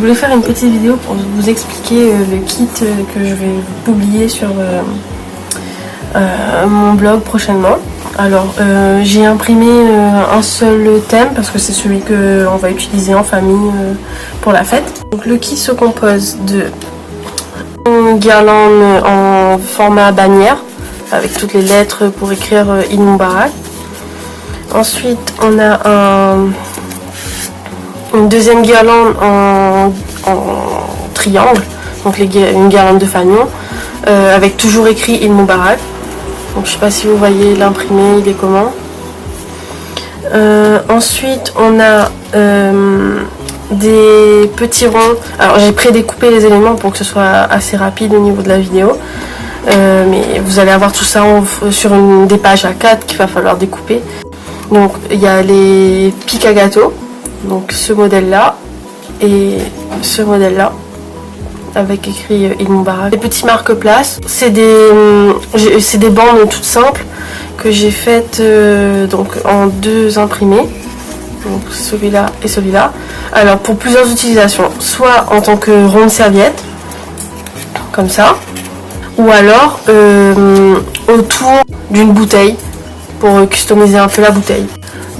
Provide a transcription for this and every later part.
voulais faire une petite vidéo pour vous expliquer le kit que je vais publier sur mon blog prochainement. Alors j'ai imprimé un seul thème parce que c'est celui qu'on va utiliser en famille pour la fête. Donc le kit se compose de une guirlande en format bannière avec toutes les lettres pour écrire Eid Mubarak. Ensuite on a une deuxième guirlande en triangle, donc une guirlande de fanion avec toujours écrit Eid Mubarak. Donc je sais pas si vous voyez l'imprimé, il est comment. Ensuite on a des petits ronds. Alors j'ai prédécoupé les éléments pour que ce soit assez rapide au niveau de la vidéo. Mais vous allez avoir tout ça sur des pages A4 qu'il va falloir découper. Donc il y a les pics à gâteau, donc ce modèle là et ce modèle là avec écrit Eid Mubarak. Les petits marque-places, c'est des bandes toutes simples que j'ai faites donc en deux imprimés, donc celui-là et celui-là. Alors pour plusieurs utilisations, soit en tant que ronde serviette comme ça, ou alors autour d'une bouteille pour customiser un peu la bouteille.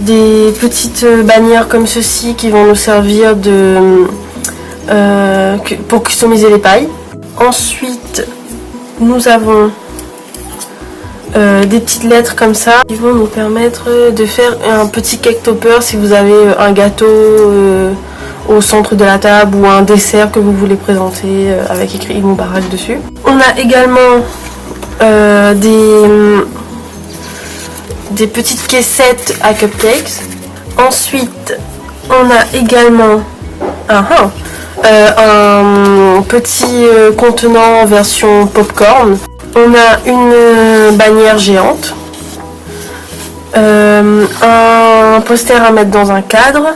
Des petites bannières comme ceci qui vont nous servir pour customiser les pailles. Ensuite nous avons des petites lettres comme ça qui vont nous permettre de faire un petit cake topper si vous avez un gâteau au centre de la table ou un dessert que vous voulez présenter avec écrit Eid Mubarak dessus. On a également des petites caissettes à cupcakes. Ensuite on a également un petit contenant en version popcorn. On a une bannière géante, un poster à mettre dans un cadre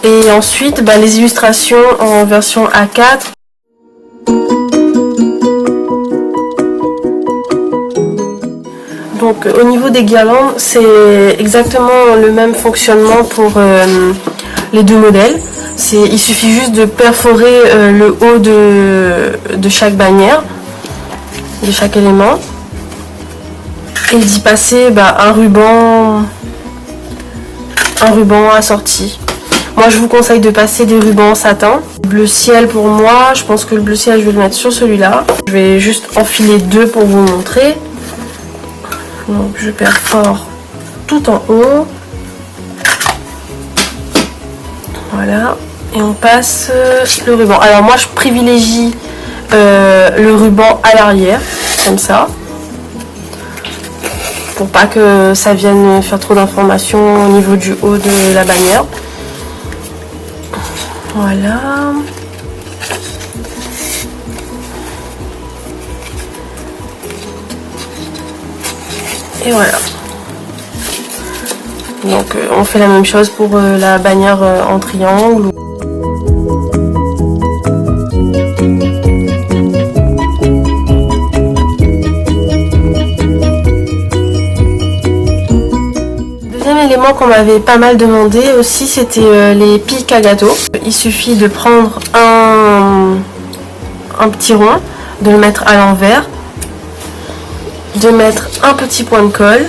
et ensuite les illustrations en version A4. Donc au niveau des guirlandes, c'est exactement le même fonctionnement pour les deux modèles. Il suffit juste de perforer le haut de chaque bannière, de chaque élément, et d'y passer un ruban assorti. Moi je vous conseille de passer des rubans en satin. Bleu ciel pour moi, je pense que le bleu ciel je vais le mettre sur celui-là. Je vais juste enfiler deux pour vous montrer. Donc je perfore tout en haut. Voilà. Et on passe le ruban. Alors moi je privilégie le ruban à l'arrière, comme ça. Pour pas que ça vienne faire trop d'informations au niveau du haut de la bannière. Voilà. Et voilà. Donc on fait la même chose pour la bannière en triangle. Deuxième élément qu'on m'avait pas mal demandé aussi, c'était les pics à gâteau. Il suffit de prendre un petit rond, de le mettre à l'envers, de mettre un petit point de colle.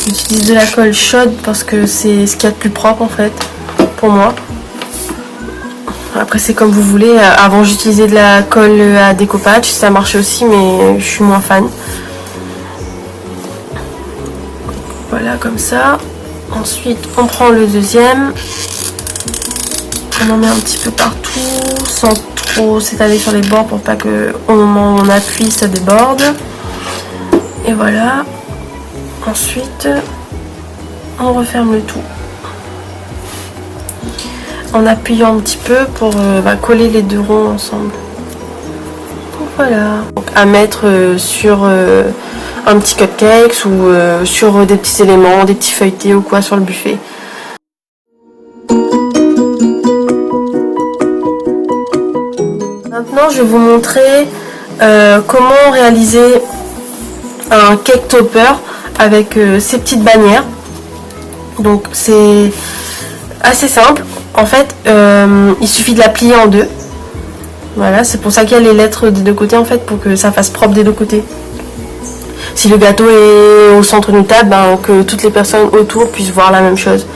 J'utilise de la colle chaude parce que c'est ce qu'il y a de plus propre en fait pour moi. Après c'est comme vous voulez. Avant j'utilisais de la colle à découpage, ça marchait aussi mais je suis moins fan. Voilà comme ça. Ensuite on prend le deuxième. On en met un petit peu partout sans trop s'étaler sur les bords pour pas que au moment où on appuie ça déborde. Et voilà. Ensuite, on referme le tout en appuyant un petit peu pour coller les deux ronds ensemble. Donc voilà. Donc, à mettre sur un petit cupcake ou sur des petits éléments, des petits feuilletés ou quoi sur le buffet. Maintenant, je vais vous montrer comment réaliser un cake topper avec ces petites bannières. Donc c'est assez simple. En fait, il suffit de la plier en deux. Voilà, c'est pour ça qu'il y a les lettres des deux côtés en fait, pour que ça fasse propre des deux côtés. Si le gâteau est au centre d'une table, ben, que toutes les personnes autour puissent voir la même chose.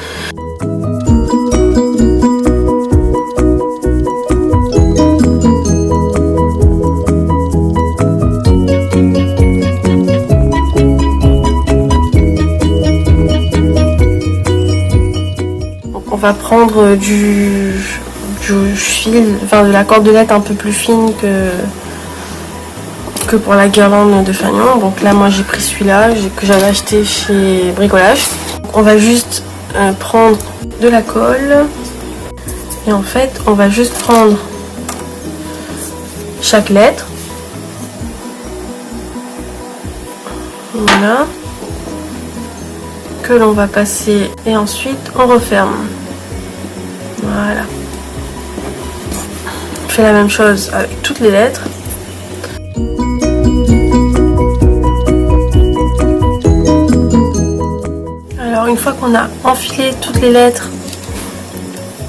Donc, on va prendre du fil, enfin de la cordelette un peu plus fine que pour la guirlande de fanion. Donc là moi j'ai pris celui-là que j'avais acheté chez Bricolage. On va juste prendre de la colle et en fait on va juste prendre chaque lettre. Voilà. Que l'on va passer et ensuite on referme. Voilà. On fait la même chose avec toutes les lettres. Alors une fois qu'on a enfilé toutes les lettres,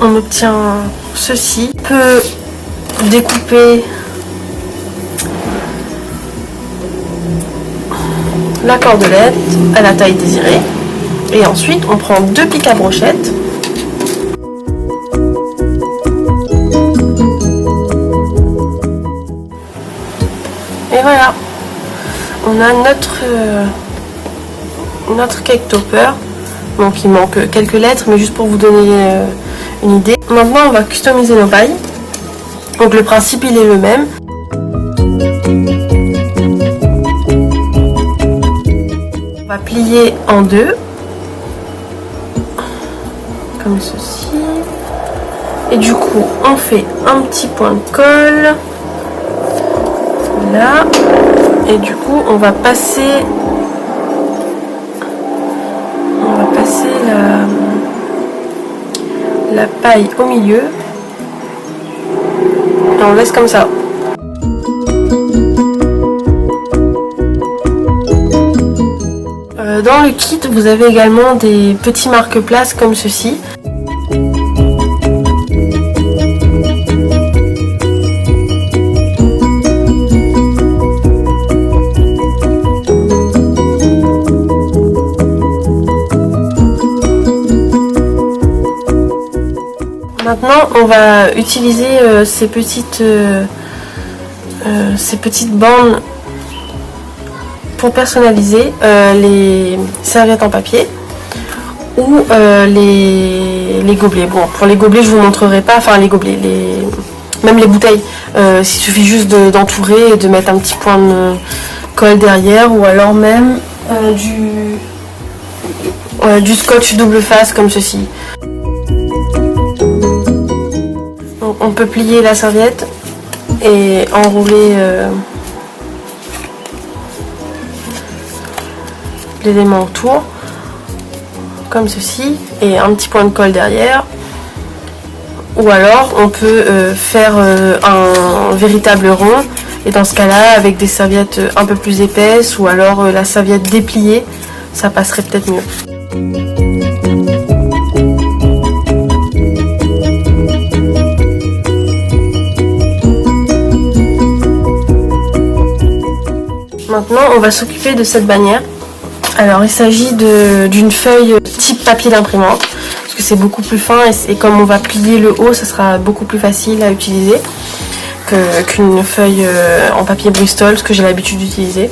on obtient ceci. On peut découper la cordelette à la taille désirée et ensuite on prend deux pics à brochette. Et voilà, on a notre cake topper. Donc il manque quelques lettres, mais juste pour vous donner une idée. Maintenant on va customiser nos pailles. Donc le principe il est le même. On va plier en deux, comme ceci. Et du coup on fait un petit point de colle. Là, et du coup on va passer la paille au milieu et on laisse comme ça. Dans le kit vous avez également des petits marque-places comme ceci. Maintenant, on va utiliser ces petites bandes pour personnaliser les serviettes en papier ou les gobelets. Bon, pour les gobelets, je vous montrerai pas, enfin les gobelets, même les bouteilles. Il suffit juste d'entourer et de mettre un petit point de colle derrière ou alors même du scotch double face comme ceci. On peut plier la serviette et enrouler l'élément autour comme ceci et un petit point de colle derrière, ou alors on peut faire un véritable rond et dans ce cas là avec des serviettes un peu plus épaisses ou alors la serviette dépliée, ça passerait peut-être mieux. Maintenant, on va s'occuper de cette bannière. Alors, il s'agit d'une feuille type papier d'imprimante, parce que c'est beaucoup plus fin et comme on va plier le haut, ça sera beaucoup plus facile à utiliser qu'une feuille en papier Bristol, ce que j'ai l'habitude d'utiliser.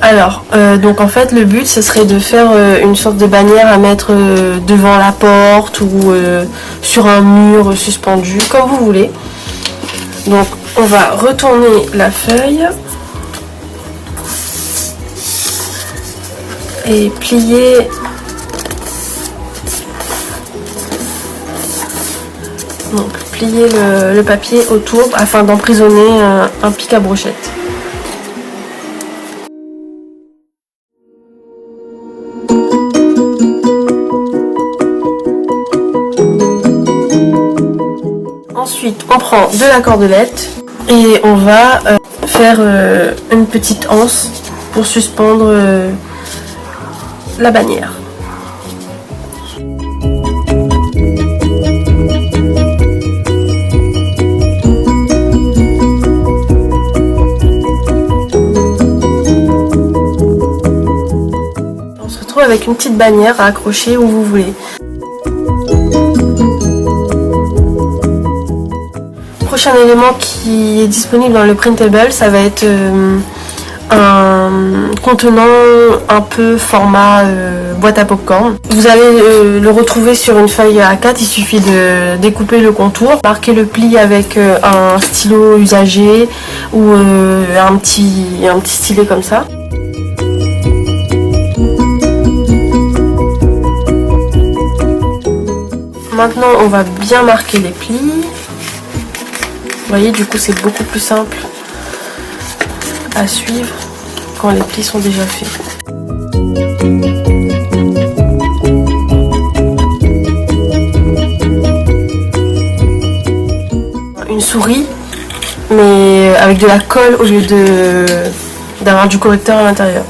Alors, donc en fait, le but, ce serait de faire une sorte de bannière à mettre devant la porte ou sur un mur suspendu, comme vous voulez. Donc, on va retourner la feuille. Et plier le papier autour afin d'emprisonner un pic à brochette. Ensuite on prend de la cordelette et on va faire une petite anse pour suspendre la bannière. avec une petite bannière à accrocher où vous voulez. Prochain élément qui est disponible dans le printable, ça va être un contenant un peu format boîte à popcorn. Vous allez le retrouver sur une feuille A4, il suffit de découper le contour, marquer le pli avec un stylo usagé ou un petit stylet comme ça. Maintenant on va bien marquer les plis. Vous voyez, du coup c'est beaucoup plus simple à suivre quand les plis sont déjà faits. Une souris, mais avec de la colle au lieu d'avoir du correcteur à l'intérieur.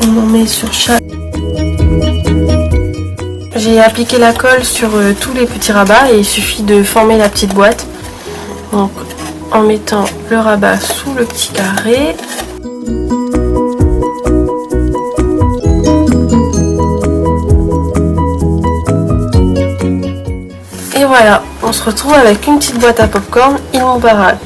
On en met sur chaque. J'ai appliqué la colle sur tous les petits rabats et il suffit de former la petite boîte. Donc en mettant le rabat sous le petit carré. Et voilà, on se retrouve avec une petite boîte à popcorn Eid Mubarak.